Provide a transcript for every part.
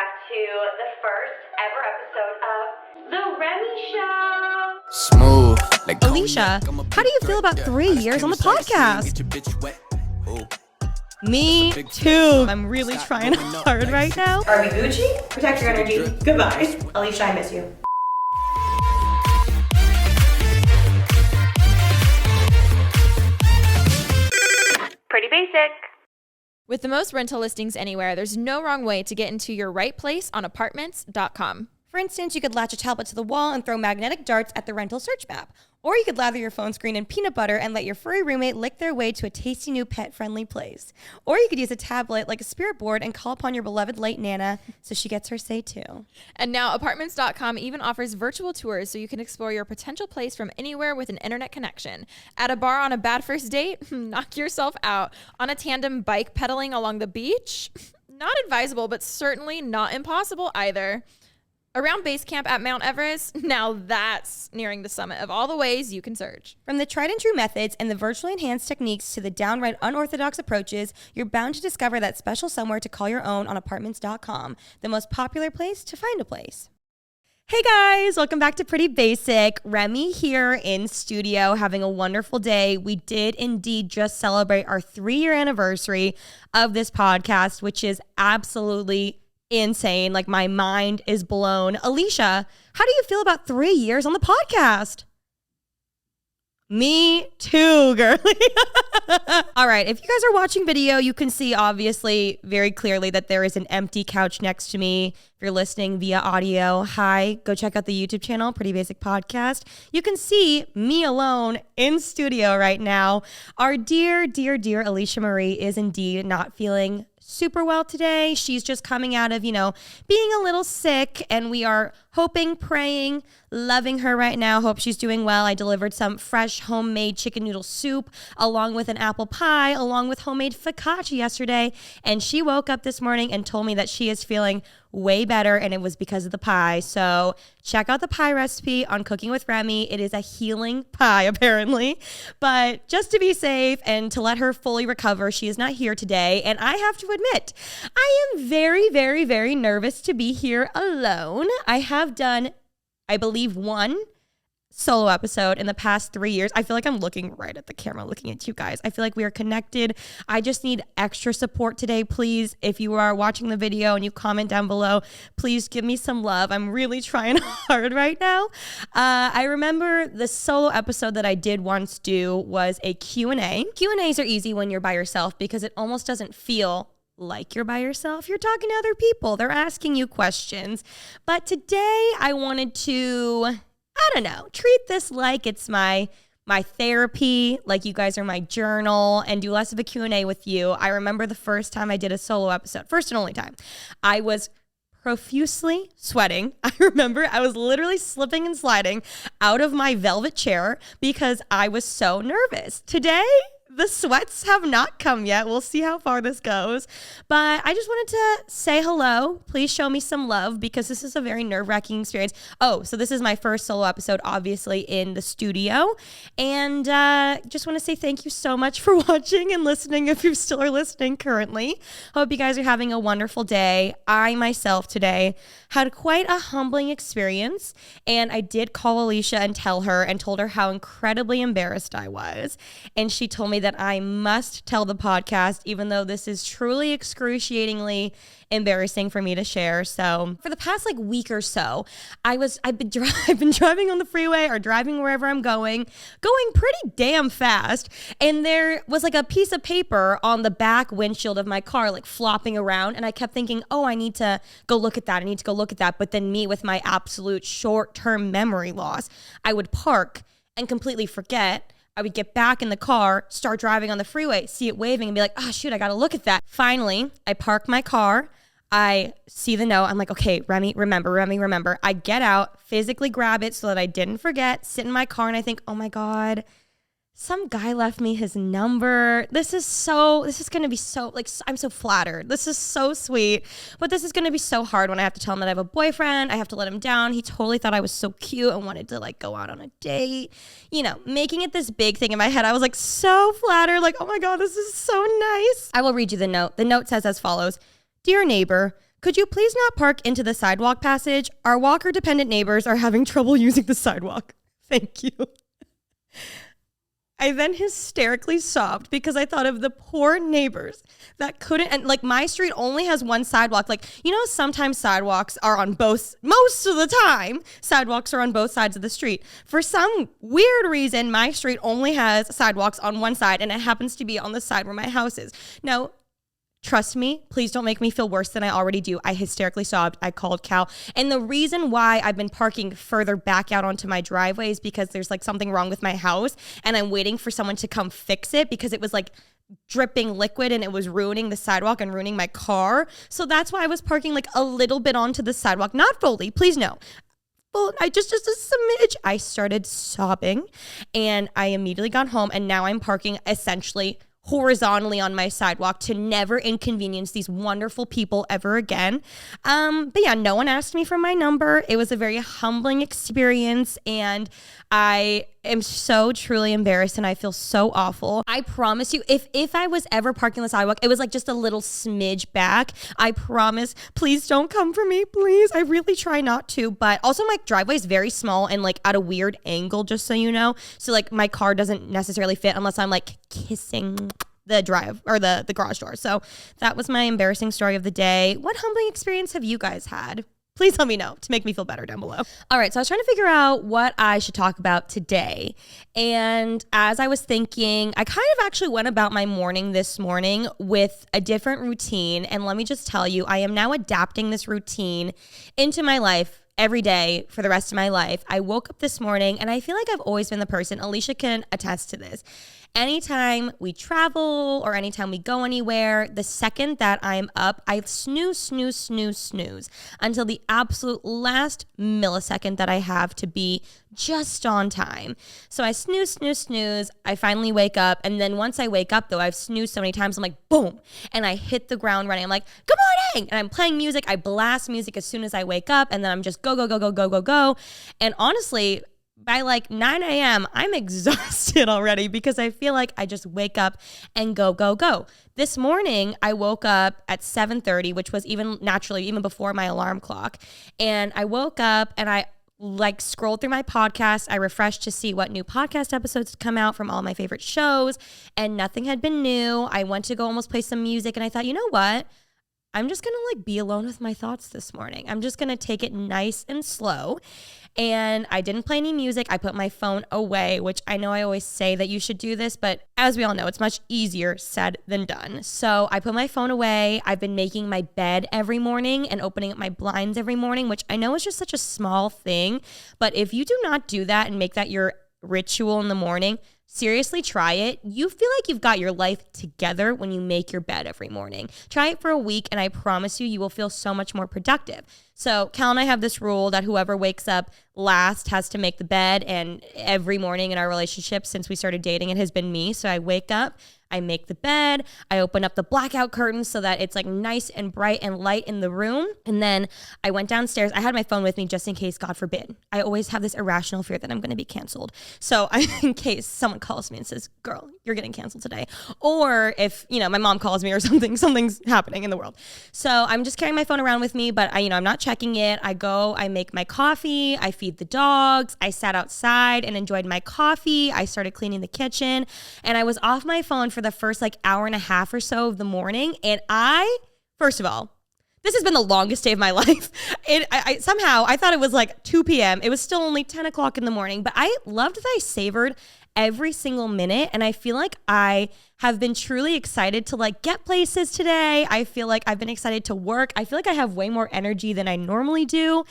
back to the first ever episode of The Remi Show. Smooth. Like ALISHA, how do you feel about 3 years on the podcast? Me too. I'm really trying hard right now. Are we Gucci? Protect your energy. Goodbye. ALISHA, I miss you. Pretty basic. With the most rental listings anywhere, there's no wrong way to get into your right place on apartments.com. For instance, you could latch a tablet to the wall and throw magnetic darts at the rental search map. Or you could lather your phone screen in peanut butter and let your furry roommate lick their way to a tasty new pet-friendly place. Or you could use a tablet like a spirit board and call upon your beloved late Nana so she gets her say too. And now apartments.com even offers virtual tours so you can explore your potential place from anywhere with an internet connection. At a bar on a bad first date? Knock yourself out. On a tandem bike pedaling along the beach? Not advisable, but certainly not impossible either. Around base camp at Mount Everest? Now that's nearing the summit of all the ways you can search. From the tried and true methods and the virtually enhanced techniques to the downright unorthodox approaches, you're bound to discover that special somewhere to call your own on apartments.com, the most popular place to find a place. Hey guys, welcome back to Pretty Basic. Remi here in studio having a wonderful day. We did indeed just celebrate our 3-year anniversary of this podcast, which is absolutely insane. Like, my mind is blown. ALISHA, how do you feel about 3 years on the podcast? Me too, girly. All right, if you guys are watching video, you can see obviously very clearly that there is an empty couch next to me. If you're listening via audio, hi, go check out the YouTube channel, Pretty Basic Podcast. You can see me alone in studio right now. Our dear, dear, dear ALISHA Marie is indeed not feeling super well today. She's just coming out of, being a little sick, and we are hoping, praying, loving her right now. Hope she's doing well. I delivered some fresh homemade chicken noodle soup along with an apple pie, along with homemade focaccia yesterday. And she woke up this morning and told me that she is feeling way better, and it was because of the pie. So check out the pie recipe on Cooking with Remi. It is a healing pie, apparently. But just to be safe and to let her fully recover, she is not here today. And I have to admit, I am very, very, very nervous to be here alone. I have done, I believe, one solo episode in the past 3 years. I feel like I'm looking right at the camera, looking at you guys. I feel like we are connected. I just need extra support today, please. If you are watching the video and you comment down below, please give me some love. I'm really trying hard right now. I remember the solo episode that I did once do was a Q&A. Q&As are easy when you're by yourself because it almost doesn't feel like you're by yourself. You're talking to other people. They're asking you questions. But today I wanted to, treat this like it's my therapy, like you guys are my journal, and do less of a Q&A with you. I remember the first time I did a solo episode, first and only time, I was profusely sweating. I remember I was literally slipping and sliding out of my velvet chair because I was so nervous. Today, the sweats have not come yet. We'll see how far this goes. But I just wanted to say hello. Please show me some love because this is a very nerve-wracking experience. Oh, so this is my first solo episode, obviously, in the studio. And just want to say thank you so much for watching and listening if you still are listening currently. Hope you guys are having a wonderful day. I myself today had quite a humbling experience. And I did call ALISHA and told her how incredibly embarrassed I was. And she told me that I must tell the podcast, even though this is truly excruciatingly embarrassing for me to share. So for the past week or so, I've been driving on the freeway or driving wherever I'm going pretty damn fast. And there was a piece of paper on the back windshield of my car, flopping around. And I kept thinking, oh, I need to go look at that. But then me, with my absolute short-term memory loss, I would park and completely forget. I would get back in the car, start driving on the freeway, see it waving, and be like, oh, shoot, I got to look at that. Finally, I park my car. I see the note. I'm like, okay, Remi, remember. I get out, physically grab it so that I didn't forget, sit in my car, and I think, oh, my God, some guy left me his number. This is going to be so, I'm so flattered. This is so sweet. But this is going to be so hard when I have to tell him that I have a boyfriend. I have to let him down. He totally thought I was so cute and wanted to go out on a date. Making it this big thing in my head. I was so flattered. Oh my God, this is so nice. I will read you the note. The note says as follows. Dear neighbor, Could you please not park into the sidewalk passage? Our walker-dependent neighbors are having trouble using the sidewalk. Thank you. I then hysterically sobbed because I thought of the poor neighbors that couldn't, and like my street only has one sidewalk. Like, you know, sometimes sidewalks are on both, most of the time, sidewalks are on both sides of the street. For some weird reason, my street only has sidewalks on one side, and it happens to be on the side where my house is. Now, trust me, please don't make me feel worse than I already do. I hysterically sobbed. I called Cal. And the reason why I've been parking further back out onto my driveway is because there's like something wrong with my house and I'm waiting for someone to come fix it because it was like dripping liquid and it was ruining the sidewalk and ruining my car. So that's why I was parking like a little bit onto the sidewalk. Not fully, please no. Well, just a smidge. I started sobbing and I immediately got home and now I'm parking essentially horizontally on my sidewalk to never inconvenience these wonderful people ever again. But yeah, no one asked me for my number. It was a very humbling experience and I am so truly embarrassed and I feel so awful. I promise you, if I was ever parking on the sidewalk, it was like just a little smidge back. I promise, please don't come for me, please. I really try not to, but also my driveway is very small and like at a weird angle, just so you know. So like my car doesn't necessarily fit unless I'm like kissing the drive or the garage door. So that was my embarrassing story of the day. What humbling experience have you guys had? Please let me know to make me feel better down below. All right, so I was trying to figure out what I should talk about today. And as I was thinking, I kind of actually went about my morning this morning with a different routine. And let me just tell you, I am now adapting this routine into my life every day for the rest of my life. I woke up this morning and I feel like I've always been the person, ALISHA can attest to this. Anytime we travel or anytime we go anywhere, the second that I'm up, I snooze until the absolute last millisecond that I have to be just on time. So I snooze. I finally wake up. And then once I wake up, though, I've snoozed so many times, I'm like, boom. And I hit the ground running. I'm like, good morning. And I'm playing music. I blast music as soon as I wake up. And then I'm just go. And honestly, by like 9 a.m., I'm exhausted already because I feel like I just wake up and go. This morning, I woke up at 7:30, which was even before my alarm clock. And I woke up and I like scrolled through my podcast. I refreshed to see what new podcast episodes had come out from all my favorite shows and nothing had been new. I went to go almost play some music and I thought, you know what? I'm just going to like be alone with my thoughts this morning. I'm just going to take it nice and slow. And I didn't play any music. I put my phone away, which I know I always say that you should do this, but as we all know, it's much easier said than done. So I put my phone away. I've been making my bed every morning and opening up my blinds every morning, which I know is just such a small thing. But if you do not do that and make that your ritual in the morning, seriously, try it. You feel like you've got your life together when you make your bed every morning. Try it for a week, and I promise you, you will feel so much more productive. So Cal and I have this rule that whoever wakes up last has to make the bed, and every morning in our relationship since we started dating, it has been me. So I wake up, I make the bed, I open up the blackout curtains so that it's like nice and bright and light in the room. And then I went downstairs. I had my phone with me just in case, God forbid. I always have this irrational fear that I'm going to be canceled. So in case someone calls me and says, girl, you're getting canceled today. Or if, my mom calls me or something's happening in the world. So I'm just carrying my phone around with me, but I'm not checking it. I go, I make my coffee, I feed the dogs. I sat outside and enjoyed my coffee. I started cleaning the kitchen and I was off my phone for the first like hour and a half or so of the morning. And first of all, this has been the longest day of my life. Somehow I thought it was like 2 p.m. It was still only 10 o'clock in the morning, but I loved that I savored every single minute. And I feel like I have been truly excited to like get places today. I feel like I've been excited to work. I feel like I have way more energy than I normally do.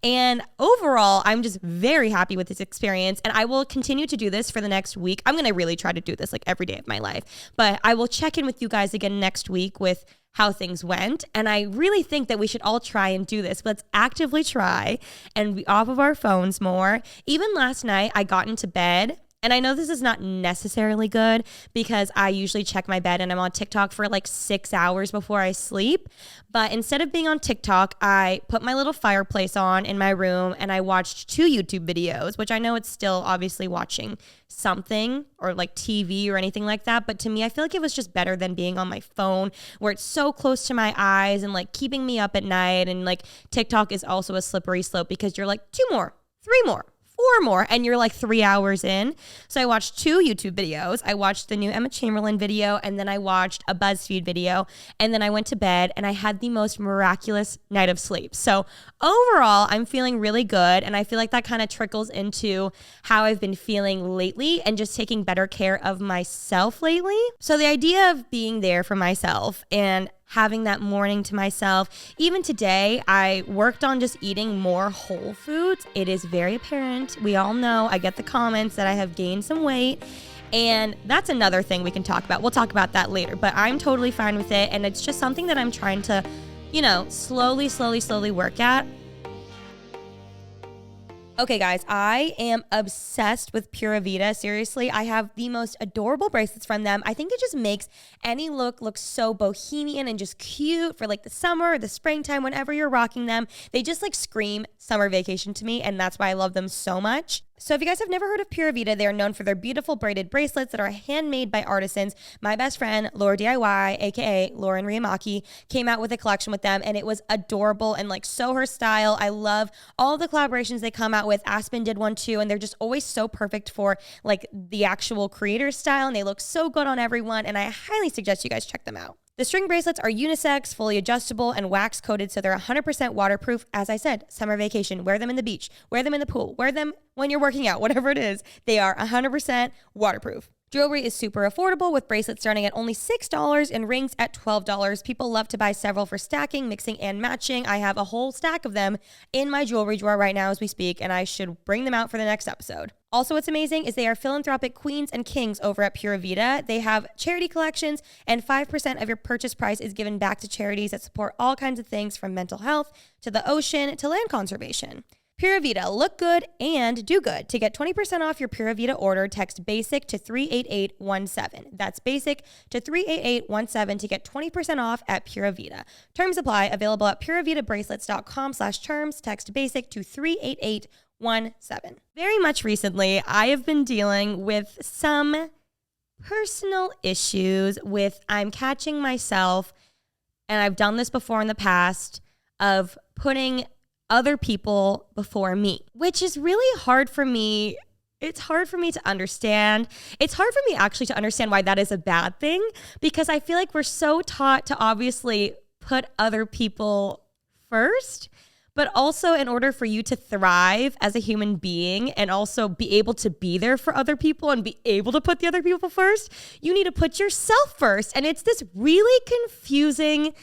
And overall, I'm just very happy with this experience. And I will continue to do this for the next week. I'm going to really try to do this like every day of my life. But I will check in with you guys again next week with how things went. And I really think that we should all try and do this. Let's actively try and be off of our phones more. Even last night, I got into bed And I know this is not necessarily good because I usually check my bed and I'm on TikTok for like 6 hours before I sleep. But instead of being on TikTok, I put my little fireplace on in my room and I watched 2 YouTube videos, which I know it's still obviously watching something or like TV or anything like that. But to me, I feel like it was just better than being on my phone where it's so close to my eyes and like keeping me up at night. And like TikTok is also a slippery slope because you're like 2 more, 3 more, 4 more, and you're like 3 hours in. So I watched 2 YouTube videos. I watched the new Emma Chamberlain video, and then I watched a BuzzFeed video, and then I went to bed, and I had the most miraculous night of sleep. So overall, I'm feeling really good, and I feel like that kind of trickles into how I've been feeling lately and just taking better care of myself lately. So the idea of being there for myself and having that morning to myself. Even today, I worked on just eating more whole foods. It is very apparent. We all know, I get the comments that I have gained some weight. And that's another thing we can talk about. We'll talk about that later. But I'm totally fine with it. And it's just something that I'm trying to, slowly work at. Okay, guys, I am obsessed with Pura Vida. Seriously, I have the most adorable bracelets from them. I think it just makes any look so bohemian and just cute for like the summer or the springtime, whenever you're rocking them. They just like scream summer vacation to me, and that's why I love them so much. So if you guys have never heard of Pura Vida, they are known for their beautiful braided bracelets that are handmade by artisans. My best friend, Laura DIY, aka Lauren Riamaki, came out with a collection with them, and it was adorable and like so her style. I love all the collaborations they come out with. Aspen did one too, and they're just always so perfect for like the actual creator's style, and they look so good on everyone, and I highly suggest you guys check them out. The string bracelets are unisex, fully adjustable, and wax coated, so they're 100% waterproof. As I said, summer vacation, wear them in the beach, wear them in the pool, wear them when you're working out, whatever it is. They are 100% waterproof. Jewelry is super affordable with bracelets starting at only $6 and rings at $12. People love to buy several for stacking, mixing, and matching. I have a whole stack of them in my jewelry drawer right now as we speak, and I should bring them out for the next episode. Also, what's amazing is they are philanthropic queens and kings over at Pura Vida. They have charity collections, and 5% of your purchase price is given back to charities that support all kinds of things from mental health to the ocean to land conservation. Pura Vida, look good and do good. To get 20% off your Pura Vida order, text BASIC to 38817. That's BASIC to 38817 to get 20% off at Pura Vida. Terms apply. Available at puravitabracelets.com/terms. Text BASIC to 38817. Very much recently, I have been dealing with some personal issues with I'm catching myself, and I've done this before in the past, of putting other people before me, which is really hard for me. It's hard for me to understand. It's hard for me actually to understand why that is a bad thing, because I feel like we're so taught to obviously put other people first, but also in order for you to thrive as a human being and also be able to be there for other people and be able to put the other people first, you need to put yourself first. And it's this really confusing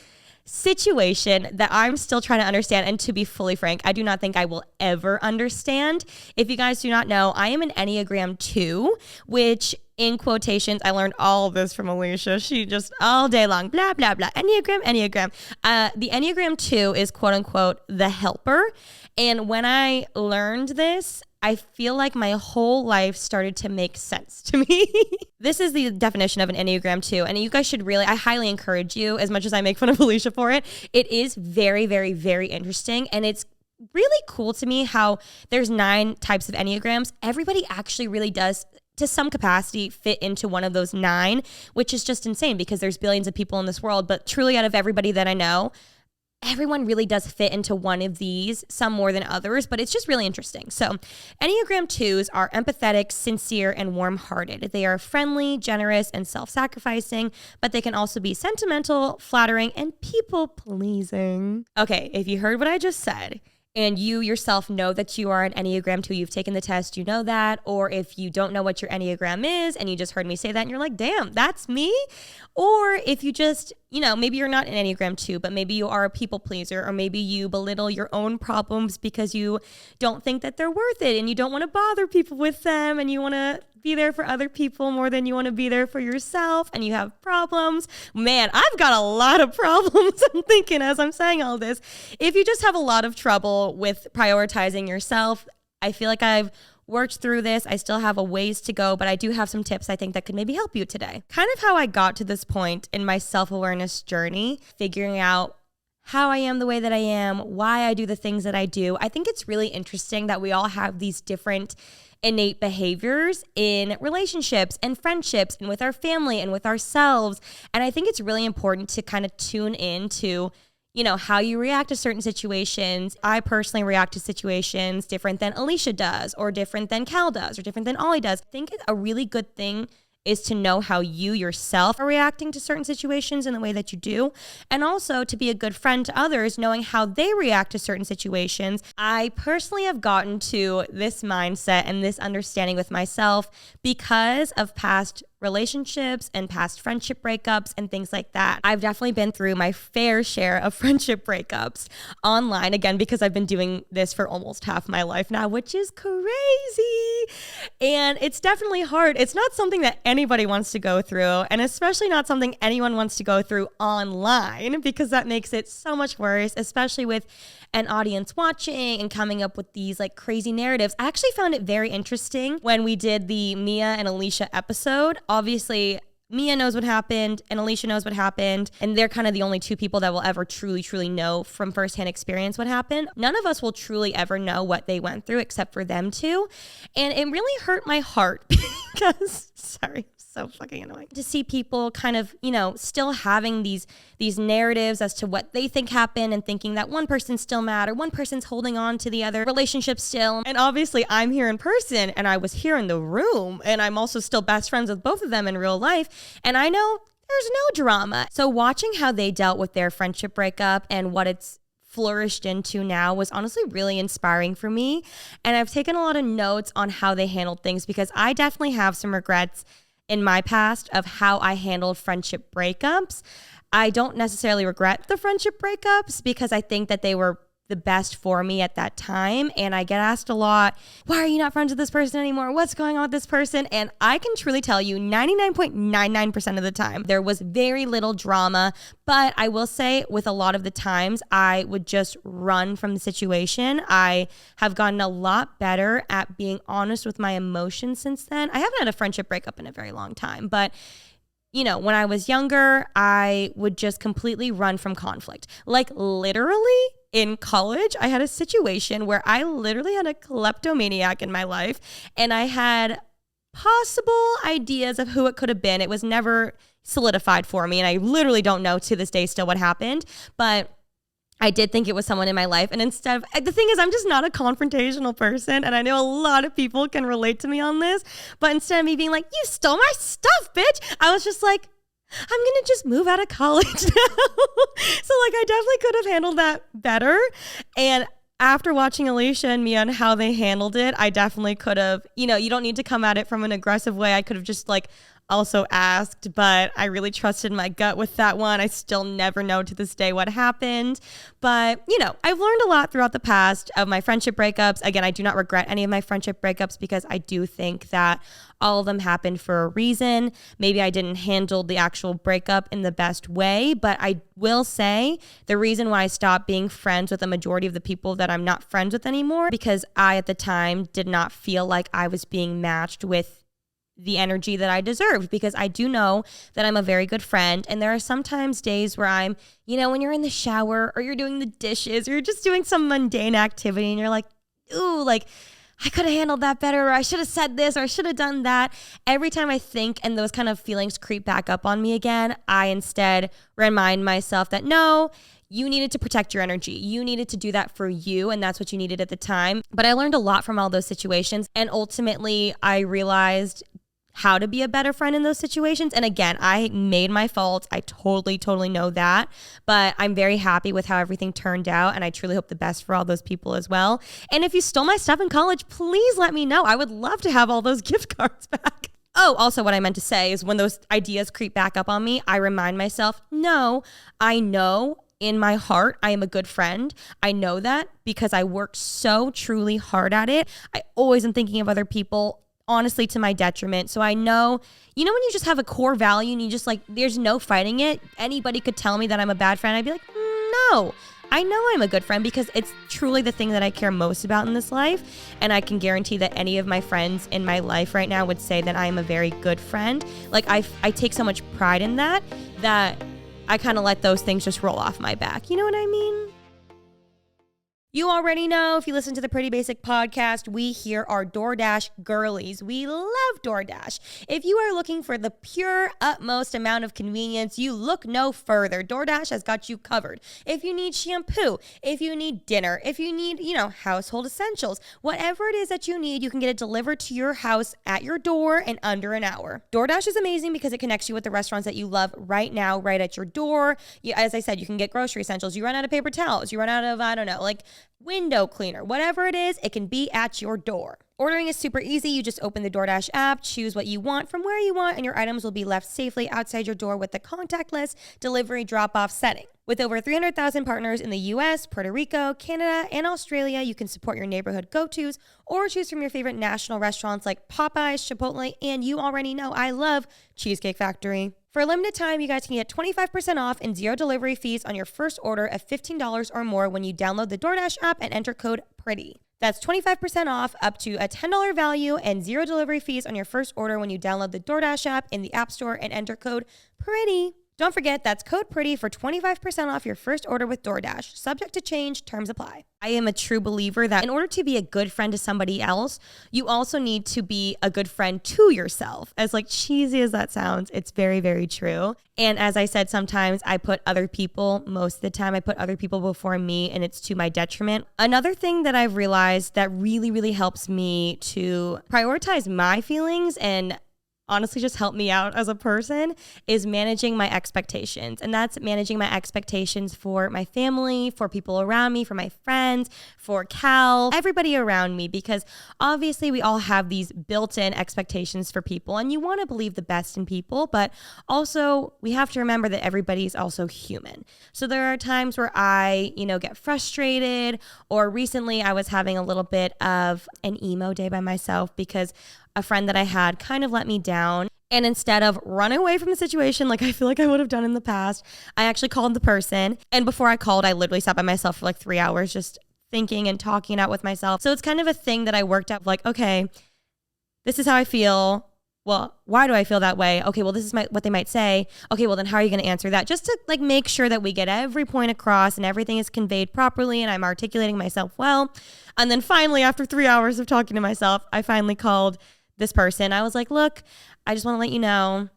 situation that I'm still trying to understand. And to be fully frank, I do not think I will ever understand. If you guys do not know, I am an Enneagram 2, which in quotations, I learned all of this from ALISHA. She just all day long, blah, blah, blah, Enneagram. The Enneagram 2 is quote unquote the helper. And when I learned this, I feel like my whole life started to make sense to me. This is the definition of an Enneagram 2. And you guys should really, I highly encourage you, as much as I make fun of ALISHA for it, it is very, very, very interesting. And it's really cool to me how there's 9 types of Enneagrams. Everybody actually really does, to some capacity, fit into one of those 9, which is just insane because there's billions of people in this world. But truly, out of everybody that I know, everyone really does fit into one of these, some more than others, but it's just really interesting. So Enneagram 2s are empathetic, sincere, and warm-hearted. They are friendly, generous, and self-sacrificing, but they can also be sentimental, flattering, and people-pleasing. Okay, if you heard what I just said, and you yourself know that you are an Enneagram 2, you've taken the test, you know that, or if you don't know what your Enneagram is and you just heard me say that and you're like, damn, that's me. Or if you just, maybe you're not an Enneagram 2, but maybe you are a people pleaser, or maybe you belittle your own problems because you don't think that they're worth it and you don't want to bother people with them and you want to be there for other people more than you want to be there for yourself, and you have problems. Man, I've got a lot of problems. I'm thinking as I'm saying all this. If you just have a lot of trouble with prioritizing yourself, I feel like I've worked through this. I still have a ways to go, but I do have some tips I think that could maybe help you today. Kind of how I got to this point in my self-awareness journey, figuring out how I am the way that I am, why I do the things that I do. I think it's really interesting that we all have these different innate behaviors in relationships and friendships and with our family and with ourselves. And I think it's really important to kind of tune in to, you know, how you react to certain situations. I personally react to situations different than ALISHA does, or different than Cal does, or different than Ollie does. I think a really good thing is to know how you yourself are reacting to certain situations in the way that you do, and also to be a good friend to others, knowing how they react to certain situations. I personally have gotten to this mindset and this understanding with myself because of past relationships and past friendship breakups and things like that. I've definitely been through my fair share of friendship breakups online, again, because I've been doing this for almost half my life now, which is crazy. And it's definitely hard. It's not something that anybody wants to go through, and especially not something anyone wants to go through online, because that makes it so much worse, especially with an audience watching and coming up with these like crazy narratives. I actually found it very interesting when we did the Mia and ALISHA episode. Obviously, Mia knows what happened and ALISHA knows what happened, and they're kind of the only two people that will ever truly know from firsthand experience what happened. None of us will truly ever know what they went through except for them two. And it really hurt my heart because, sorry, so fucking annoying to see people kind of, you know, still having these narratives as to what they think happened, and thinking that one person's still mad or one person's holding on to the other relationship still. And obviously I'm here in person, and I was here in the room, and I'm also still best friends with both of them in real life, and I know there's no drama. So watching how they dealt with their friendship breakup and what it's flourished into now was honestly really inspiring for me. And I've taken a lot of notes on how they handled things, because I definitely have some regrets in my past of how I handled friendship breakups. I don't necessarily regret the friendship breakups, because I think that they were the best for me at that time. And I get asked a lot, why are you not friends with this person anymore? What's going on with this person? And I can truly tell you 99.99% of the time, there was very little drama. But I will say with a lot of the times, I would just run from the situation. I have gotten a lot better at being honest with my emotions since then. I haven't had a friendship breakup in a very long time, but you know, when I was younger, I would just completely run from conflict. Like literally in college, I had a situation where I literally had a kleptomaniac in my life, and I had possible ideas of who it could have been. It was never solidified for me, and I literally don't know to this day still what happened, but I did think it was someone in my life. And instead of, the thing is, I'm just not a confrontational person. And I know a lot of people can relate to me on this. But instead of me being like, you stole my stuff, bitch, I was just like, I'm going to just move out of college now. So like, I definitely could have handled that better. And after watching ALISHA and Mia and how they handled it, I definitely could have, you know, you don't need to come at it from an aggressive way. I could have just like also asked, but I really trusted my gut with that one. I still never know to this day what happened. But, you know, I've learned a lot throughout the past of my friendship breakups. Again, I do not regret any of my friendship breakups, because I do think that all of them happened for a reason. Maybe I didn't handle the actual breakup in the best way, but I will say the reason why I stopped being friends with the majority of the people that I'm not friends with anymore, because I at the time did not feel like I was being matched with the energy that I deserved, because I do know that I'm a very good friend. And there are sometimes days where I'm, you know, when you're in the shower or you're doing the dishes or you're just doing some mundane activity and you're like, ooh, like I could have handled that better, or I should have said this, or I should have done that. Every time I think and those kind of feelings creep back up on me again, I instead remind myself that no, you needed to protect your energy. You needed to do that for you, and that's what you needed at the time. But I learned a lot from all those situations, and ultimately I realized how to be a better friend in those situations. And again, I made my faults. I totally know that. But I'm very happy with how everything turned out. And I truly hope the best for all those people as well. And if you stole my stuff in college, please let me know. I would love to have all those gift cards back. Oh, also what I meant to say is when those ideas creep back up on me, I remind myself, no, I know in my heart, I am a good friend. I know that because I worked so truly hard at it. I always am thinking of other people, honestly, to my detriment. So I know, you know, when you just have a core value and you just like, there's no fighting it. Anybody could tell me that I'm a bad friend. I'd be like, no, I know I'm a good friend because it's truly the thing that I care most about in this life. And I can guarantee that any of my friends in my life right now would say that I am a very good friend. Like I take so much pride in that I kind of let those things just roll off my back. You know what I mean? You already know, if you listen to the Pretty Basic podcast, we here are Doordash girlies. We love Doordash. If you are looking for the pure utmost amount of convenience, you look no further. Doordash has got you covered. If you need shampoo, if you need dinner, if you need, household essentials, whatever it is that you need, you can get it delivered to your house at your door in under an hour. Doordash is amazing because it connects you with the restaurants that you love right now, right at your door. As I said, you can get grocery essentials. You run out of paper towels. You run out of, window cleaner, whatever it is, it can be at your door. Ordering is super easy. You just open the DoorDash app, choose what you want from where you want, and your items will be left safely outside your door with the contactless delivery drop-off setting. With over 300,000 partners in the US, Puerto Rico, Canada, and Australia, you can support your neighborhood go-tos or choose from your favorite national restaurants like Popeyes, Chipotle, and you already know I love Cheesecake Factory. For a limited time, you guys can get 25% off and 0 delivery fees on your first order of $15 or more when you download the DoorDash app and enter code PRETTY. That's 25% off up to a $10 value and 0 delivery fees on your first order when you download the DoorDash app in the App Store and enter code PRETTY. Don't forget, that's code PRETTY for 25% off your first order with DoorDash. Subject to change, terms apply. I am a true believer that in order to be a good friend to somebody else, you also need to be a good friend to yourself. As cheesy as that sounds, it's very, very true. And as I said, sometimes most of the time I put other people before me, and it's to my detriment. Another thing that I've realized that really, really helps me to prioritize my feelings and honestly just help me out as a person is managing my expectations. And that's managing my expectations for my family, for people around me, for my friends, for Cal, everybody around me, because obviously we all have these built-in expectations for people and you want to believe the best in people, but also we have to remember that everybody's also human. So there are times where I, get frustrated, or recently I was having a little bit of an emo day by myself because a friend that I had kind of let me down. And instead of running away from the situation like I feel like I would have done in the past, I actually called the person. And before I called, I literally sat by myself for 3 hours just thinking and talking out with myself. So it's kind of a thing that I worked out okay, this is how I feel. Well, why do I feel that way? Okay, well, this is what they might say. Okay, well, then how are you going to answer that? Just to make sure that we get every point across and everything is conveyed properly and I'm articulating myself well. And then finally, after 3 hours of talking to myself, I finally called this person. I was like, look, I just want to let you know,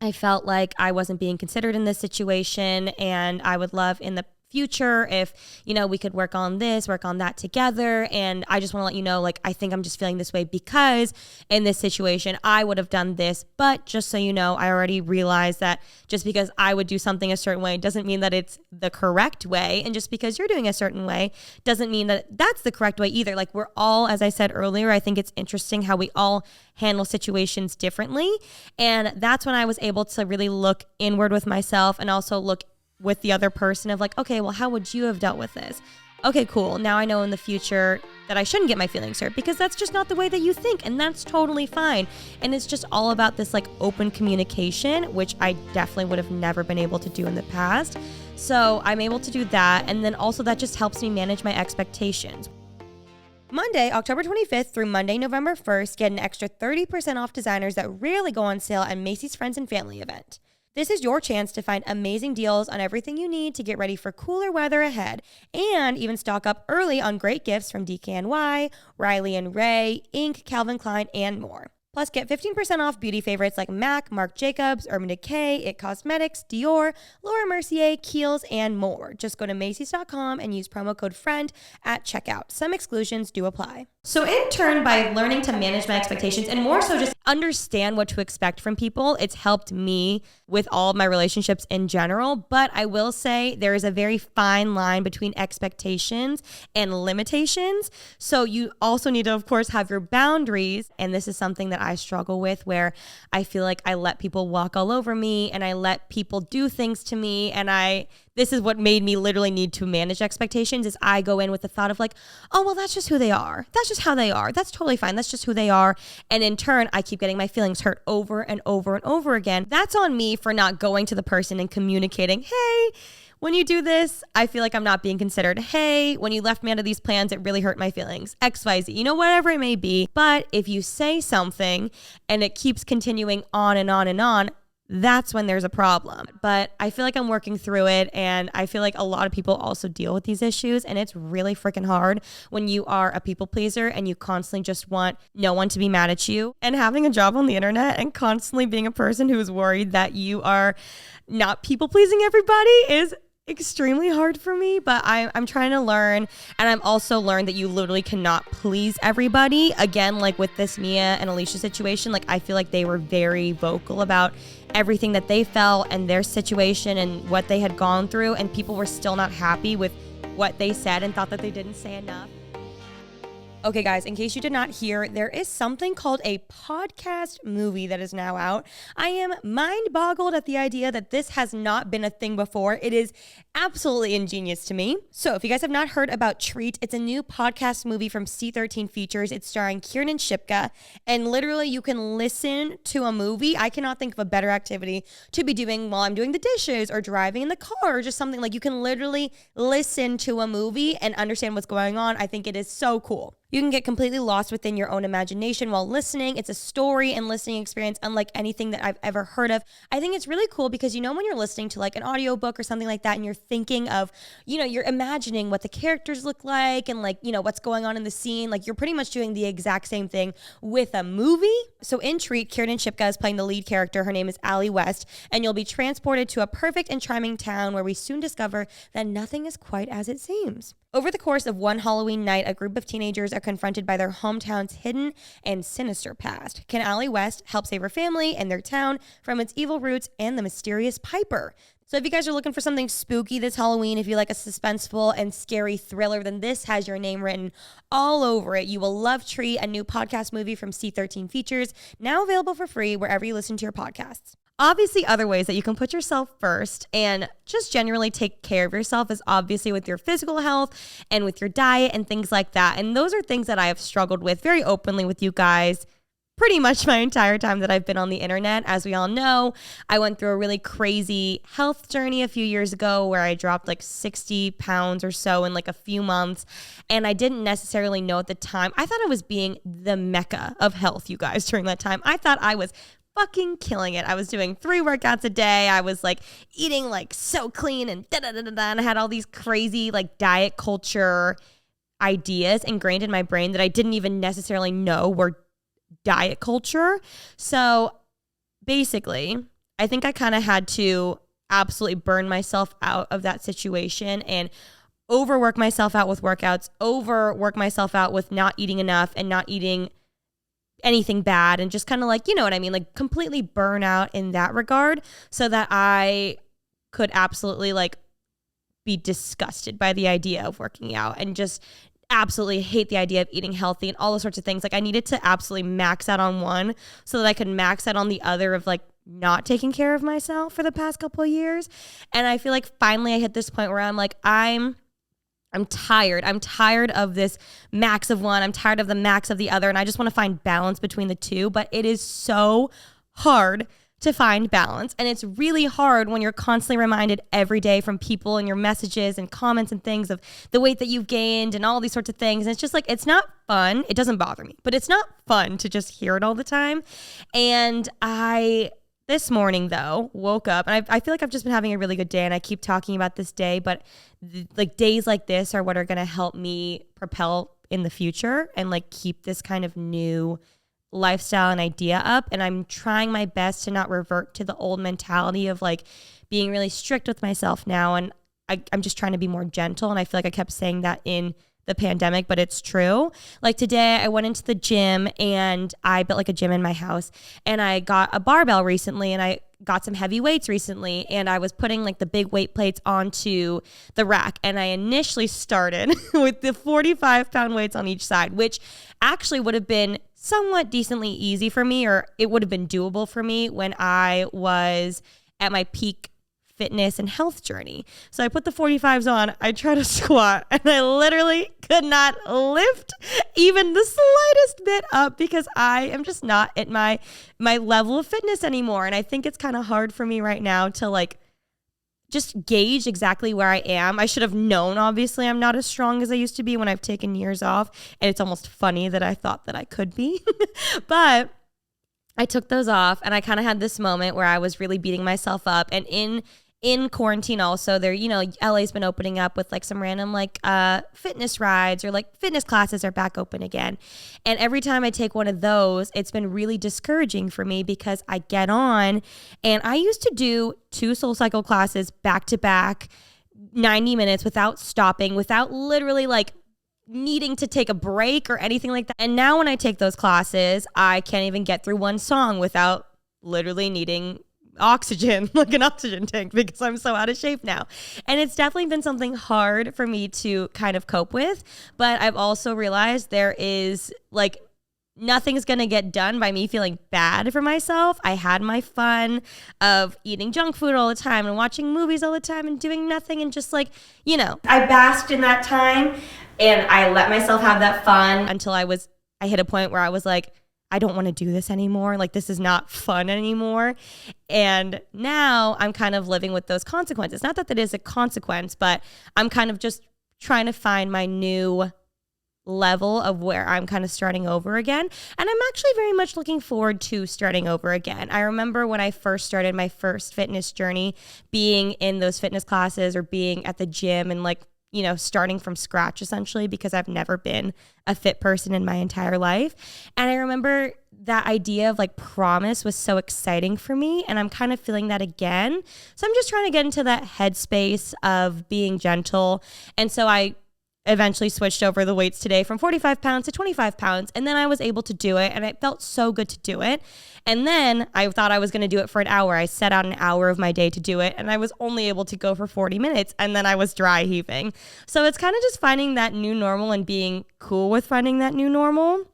I felt like I wasn't being considered in this situation, and I would love in the future if, we could work on this, work on that together. And I just want to let you know, I think I'm just feeling this way because in this situation, I would have done this. But just so you know, I already realized that just because I would do something a certain way doesn't mean that it's the correct way. And just because you're doing a certain way doesn't mean that that's the correct way either. We're all, as I said earlier, I think it's interesting how we all handle situations differently. And that's when I was able to really look inward with myself and also look with the other person of okay, well, how would you have dealt with this? Okay, cool. Now I know in the future that I shouldn't get my feelings hurt because that's just not the way that you think. And that's totally fine. And it's just all about this open communication, which I definitely would have never been able to do in the past. So I'm able to do that. And then also that just helps me manage my expectations. Monday, October 25th through Monday, November 1st, get an extra 30% off designers that rarely go on sale at Macys Friends and Family event. This is your chance to find amazing deals on everything you need to get ready for cooler weather ahead, and even stock up early on great gifts from DKNY, Riley and Ray, Inc., Calvin Klein, and more. Plus, get 15% off beauty favorites like MAC, Marc Jacobs, Urban Decay, IT Cosmetics, Dior, Laura Mercier, Kiehl's, and more. Just go to Macys.com and use promo code FRIEND at checkout. Some exclusions do apply. So in turn, by learning to manage my expectations and more so just understand what to expect from people, it's helped me with all of my relationships in general. But I will say there is a very fine line between expectations and limitations. So you also need to, of course, have your boundaries. And this is something that I struggle with, where I feel like I let people walk all over me and I let people do things to me. And this is what made me literally need to manage expectations, is I go in with the thought of oh, well, that's just who they are. That's just how they are. That's totally fine. That's just who they are. And in turn, I keep getting my feelings hurt over and over and over again. That's on me for not going to the person and communicating, hey, when you do this, I feel like I'm not being considered. Hey, when you left me out of these plans, it really hurt my feelings. XYZ, whatever it may be. But if you say something and it keeps continuing on and on and on, that's when there's a problem. But I feel like I'm working through it, and I feel like a lot of people also deal with these issues, and it's really freaking hard when you are a people pleaser and you constantly just want no one to be mad at you. And having a job on the internet and constantly being a person who is worried that you are not people pleasing everybody is extremely hard for me, but I'm trying to learn. And I'm also learned that you literally cannot please everybody. Again, like with this Mia and ALISHA situation, like I feel like they were very vocal about everything that they felt and their situation and what they had gone through, and people were still not happy with what they said and thought that they didn't say enough. Okay, guys, in case you did not hear, there is something called a podcast movie that is now out. I am mind-boggled at the idea that this has not been a thing before. It is absolutely ingenious to me. So if you guys have not heard about Treat, it's a new podcast movie from C13 Features. It's starring Kiernan Shipka, and literally you can listen to a movie. I cannot think of a better activity to be doing while I'm doing the dishes or driving in the car or just something. Like, you can literally listen to a movie and understand what's going on. I think it is so cool. You can get completely lost within your own imagination while listening. It's a story and listening experience unlike anything that I've ever heard of. I think it's really cool because, when you're listening to like an audiobook or something like that, and you're thinking of, you're imagining what the characters look like and like, what's going on in the scene. Like, you're pretty much doing the exact same thing with a movie. So in Treat, Kiernan Shipka is playing the lead character. Her name is Allie West, and you'll be transported to a perfect and charming town where we soon discover that nothing is quite as it seems. Over the course of one Halloween night, a group of teenagers are confronted by their hometown's hidden and sinister past. Can Allie West help save her family and their town from its evil roots and the mysterious Piper? So if you guys are looking for something spooky this Halloween, if you like a suspenseful and scary thriller, then this has your name written all over it. You will love Treat, a new podcast movie from C13 Features, now available for free wherever you listen to your podcasts. Obviously, other ways that you can put yourself first and just generally take care of yourself is obviously with your physical health and with your diet and things like that. And those are things that I have struggled with very openly with you guys pretty much my entire time that I've been on the internet. As we all know, I went through a really crazy health journey a few years ago where I dropped like 60 pounds or so in like a few months. And I didn't necessarily know at the time. I thought I was being the mecca of health, you guys, during that time. I thought I was fucking killing it. I was doing 3 workouts a day. I was like eating like so clean and and I had all these crazy like diet culture ideas ingrained in my brain that I didn't even necessarily know were diet culture. So basically, I think I kind of had to absolutely burn myself out of that situation and overwork myself out with workouts, overwork myself out with not eating enough and not eating anything bad, and just kind of like, what I mean, like completely burn out in that regard so that I could absolutely like be disgusted by the idea of working out and just absolutely hate the idea of eating healthy and all those sorts of things. Like, I needed to absolutely max out on one so that I could max out on the other of like not taking care of myself for the past couple of years. And I feel like finally I hit this point where I'm like, I'm tired. I'm tired of this max of one. I'm tired of the max of the other. And I just want to find balance between the two. But it is so hard to find balance. And it's really hard when you're constantly reminded every day from people and your messages and comments and things of the weight that you've gained and all these sorts of things. And it's just like, it's not fun. It doesn't bother me, but it's not fun to just hear it all the time. And this morning, though, woke up, and I feel like I've just been having a really good day, and I keep talking about this day, but like days like this are what are going to help me propel in the future and like keep this kind of new lifestyle and idea up. And I'm trying my best to not revert to the old mentality of like being really strict with myself now. And I'm just trying to be more gentle. And I feel like I kept saying that in the pandemic, but it's true. Like today I went into the gym and I built like a gym in my house, and I got a barbell recently, and I got some heavy weights recently, and I was putting like the big weight plates onto the rack, and I initially started with the 45-pound weights on each side, which actually would have been somewhat decently easy for me, or it would have been doable for me when I was at my peak fitness and health journey. So I put the 45s on, I tried to squat, and I literally could not lift even the slightest bit up because I am just not at my level of fitness anymore. And I think it's kind of hard for me right now to like just gauge exactly where I am. I should have known, obviously, I'm not as strong as I used to be when I've taken years off. And it's almost funny that I thought that I could be. But I took those off and I kind of had this moment where I was really beating myself up. And in quarantine also, there, LA's been opening up with like some random like fitness rides, or like fitness classes are back open again. And every time I take one of those, it's been really discouraging for me because I get on, and I used to do 2 SoulCycle classes back to back, 90 minutes without stopping, without literally like needing to take a break or anything like that. And now when I take those classes, I can't even get through one song without literally needing oxygen, like an oxygen tank, because I'm so out of shape now. And it's definitely been something hard for me to kind of cope with. But I've also realized there is like nothing's going to get done by me feeling bad for myself. I had my fun of eating junk food all the time and watching movies all the time and doing nothing and just like, I basked in that time and I let myself have that fun until I hit a point where I was like, I don't want to do this anymore. Like, this is not fun anymore. And now I'm kind of living with those consequences. Not that that is a consequence, but I'm kind of just trying to find my new level of where I'm kind of starting over again. And I'm actually very much looking forward to starting over again. I remember when I first started my first fitness journey, being in those fitness classes or being at the gym and like, starting from scratch essentially, because I've never been a fit person in my entire life. And I remember that idea of like promise was so exciting for me. And I'm kind of feeling that again. So I'm just trying to get into that headspace of being gentle. And so I eventually switched over the weights today from 45 pounds to 25 pounds. And then I was able to do it. And it felt so good to do it. And then I thought I was going to do it for an hour. I set out an hour of my day to do it. And I was only able to go for 40 minutes. And then I was dry heaving. So it's kind of just finding that new normal and being cool with finding that new normal.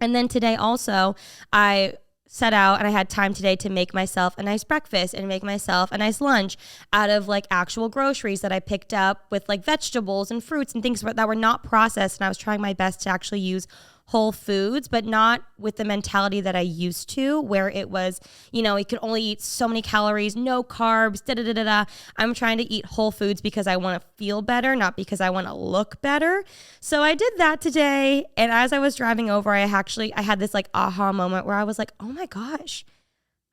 And then today also, I set out and I had time today to make myself a nice breakfast and make myself a nice lunch out of like actual groceries that I picked up with like vegetables and fruits and things that were not processed. And I was trying my best to actually use whole foods, but not with the mentality that I used to, where it was, you could only eat so many calories, no carbs, da-da-da-da-da. I'm trying to eat whole foods because I want to feel better, not because I want to look better. So I did that today. And as I was driving over, I had this like aha moment where I was like, oh my gosh,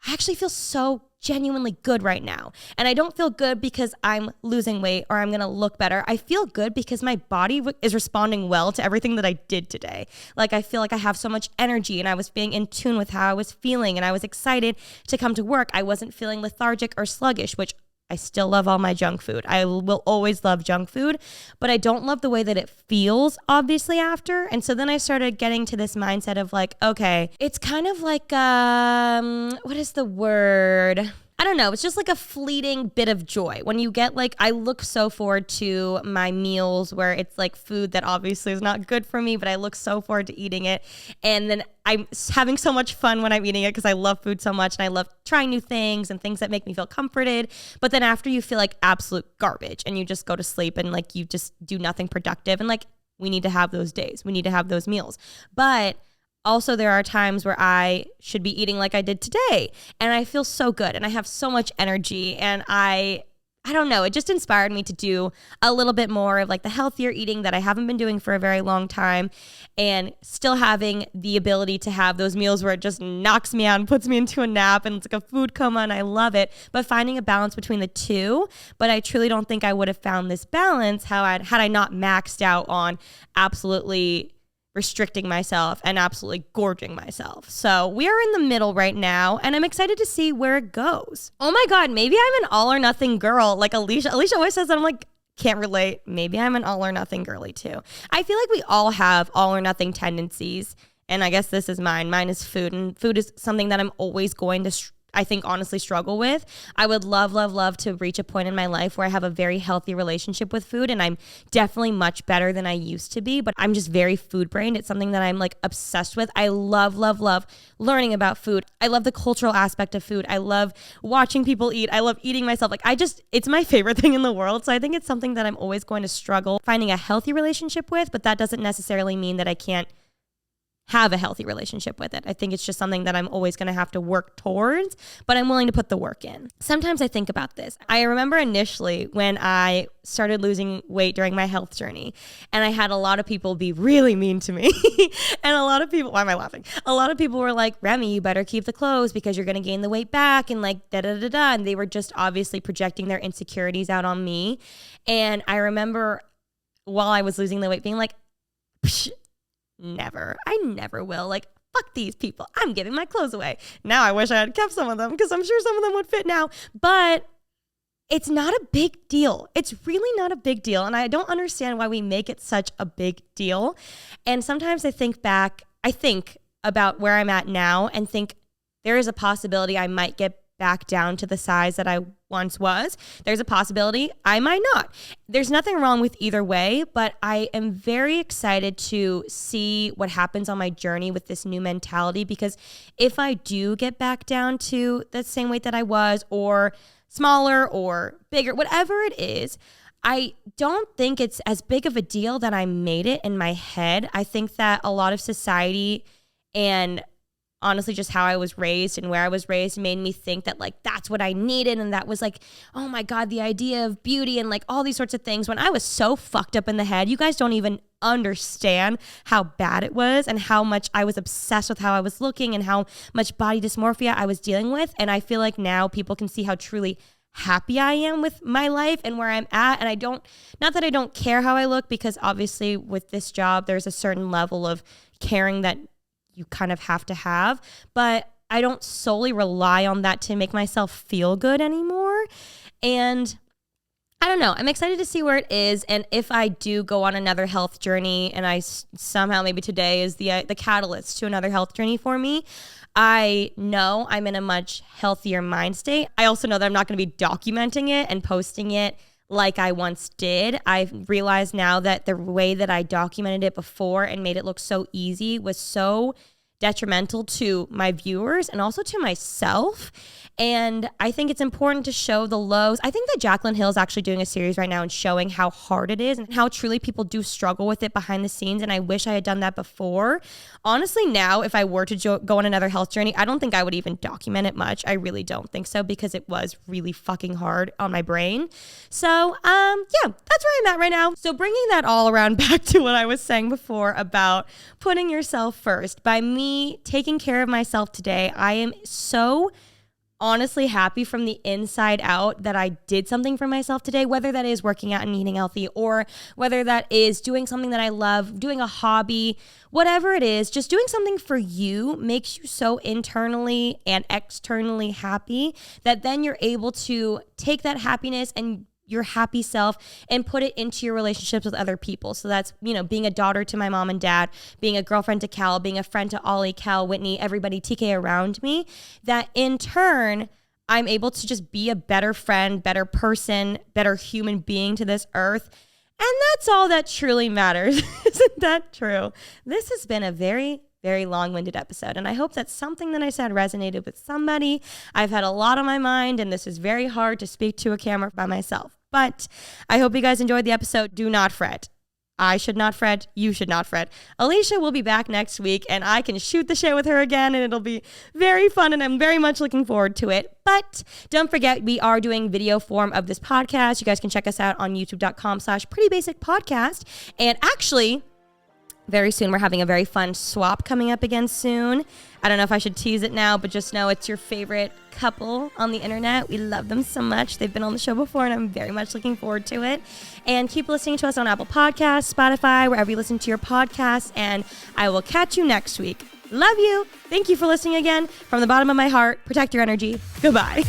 I actually feel so genuinely good right now. And I don't feel good because I'm losing weight or I'm going to look better. I feel good because my body is responding well to everything that I did today. Like, I feel like I have so much energy and I was being in tune with how I was feeling and I was excited to come to work. I wasn't feeling lethargic or sluggish, which I still love all my junk food. I will always love junk food, but I don't love the way that it feels, obviously, after. And so then I started getting to this mindset of like, okay, it's kind of like, what is the word? I don't know. It's just like a fleeting bit of joy when you get like, I look so forward to my meals where it's like food that obviously is not good for me, but I look so forward to eating it. And then I'm having so much fun when I'm eating it because I love food so much and I love trying new things and things that make me feel comforted. But then after you feel like absolute garbage and you just go to sleep and like you just do nothing productive, and like we need to have those days. We need to have those meals. But also, there are times where I should be eating like I did today and I feel so good and I have so much energy, and I don't know, it just inspired me to do a little bit more of like the healthier eating that I haven't been doing for a very long time, and still having the ability to have those meals where it just knocks me out and puts me into a nap and it's like a food coma and I love it, but finding a balance between the two. But I truly don't think I would have found this balance had I not maxed out on absolutely restricting myself and absolutely gorging myself. So we are in the middle right now and I'm excited to see where it goes. Oh my God, maybe I'm an all or nothing girl like ALISHA. ALISHA always says that. I'm like, can't relate. Maybe I'm an all or nothing girly too. I feel like we all have all or nothing tendencies. And I guess this is mine. Mine is food. And food is something that I'm always going to I think honestly struggle with. I would love to reach a point in my life where I have a very healthy relationship with food, and I'm definitely much better than I used to be, but I'm just very food brained. It's something that I'm like obsessed with. I love learning about food. I love the cultural aspect of food. I love watching people eat. I love eating myself. Like it's my favorite thing in the world. So I think it's something that I'm always going to struggle finding a healthy relationship with, but that doesn't necessarily mean that I can't have a healthy relationship with it. I think it's just something that I'm always going to have to work towards, but I'm willing to put the work in. Sometimes I think about this. I remember initially when I started losing weight during my health journey, and I had a lot of people be really mean to me. And a lot of people, why am I laughing? A lot of people were like, Remi, you better keep the clothes because you're going to gain the weight back and like da-da-da-da. And they were just obviously projecting their insecurities out on me. And I remember while I was losing the weight being like, psh, never. I never will. Like, fuck these people. I'm giving my clothes away. Now I wish I had kept some of them because I'm sure some of them would fit now. But it's not a big deal. It's really not a big deal. And I don't understand why we make it such a big deal. And sometimes I think about where I'm at now and think there is a possibility I might get back down to the size that I once was. There's a possibility I might not. There's nothing wrong with either way, but I am very excited to see what happens on my journey with this new mentality, because if I do get back down to the same weight that I was, or smaller or bigger, whatever it is, I don't think it's as big of a deal that I made it in my head. I think that a lot of society and honestly just how I was raised and where I was raised made me think that like that's what I needed, and that was like, oh my God, the idea of beauty and like all these sorts of things, when I was so fucked up in the head. You guys don't even understand how bad it was and how much I was obsessed with how I was looking and how much body dysmorphia I was dealing with. And I feel like now people can see how truly happy I am with my life and where I'm at. And not that I don't care how I look, because obviously with this job, there's a certain level of caring that you kind of have to have, but I don't solely rely on that to make myself feel good anymore. And I don't know, I'm excited to see where it is. And if I do go on another health journey, and I somehow, maybe today is the catalyst to another health journey for me, I know I'm in a much healthier mind state. I also know that I'm not going to be documenting it and posting it like I once did. I've realized now that the way that I documented it before and made it look so easy was so detrimental to my viewers and also to myself. And I think it's important to show the lows. I think that Jaclyn Hill is actually doing a series right now and showing how hard it is and how truly people do struggle with it behind the scenes. And I wish I had done that before. Honestly, now, if I were to go on another health journey, I don't think I would even document it much. I really don't think so, because it was really fucking hard on my brain. So, yeah, that's where I'm at right now. So bringing that all around back to what I was saying before about putting yourself first. By me taking care of myself today, I am so honestly happy from the inside out that I did something for myself today, whether that is working out and eating healthy, or whether that is doing something that I love, doing a hobby, whatever it is. Just doing something for you makes you so internally and externally happy that then you're able to take that happiness and your happy self and put it into your relationships with other people. So that's, being a daughter to my mom and dad, being a girlfriend to Cal, being a friend to Ollie, Cal, Whitney, everybody, TK around me, that in turn, I'm able to just be a better friend, better person, better human being to this earth. And that's all that truly matters. Isn't that true? This has been a very, very long-winded episode, and I hope that something that I said resonated with somebody. I've had a lot on my mind, and this is very hard to speak to a camera by myself, but I hope you guys enjoyed the episode. Do not fret. I should not fret. You should not fret. ALISHA will be back next week, and I can shoot the shit with her again, and it'll be very fun, and I'm very much looking forward to it. But don't forget, we are doing video form of this podcast. You guys can check us out on youtube.com/prettybasicpodcast. And actually, very soon, we're having a very fun swap coming up again soon. I don't know if I should tease it now, but just know it's your favorite couple on the internet. We love them so much. They've been on the show before, and I'm very much looking forward to it. And keep listening to us on Apple Podcasts, Spotify, wherever you listen to your podcasts. And I will catch you next week. Love you. Thank you for listening again. From the bottom of my heart, protect your energy. Goodbye.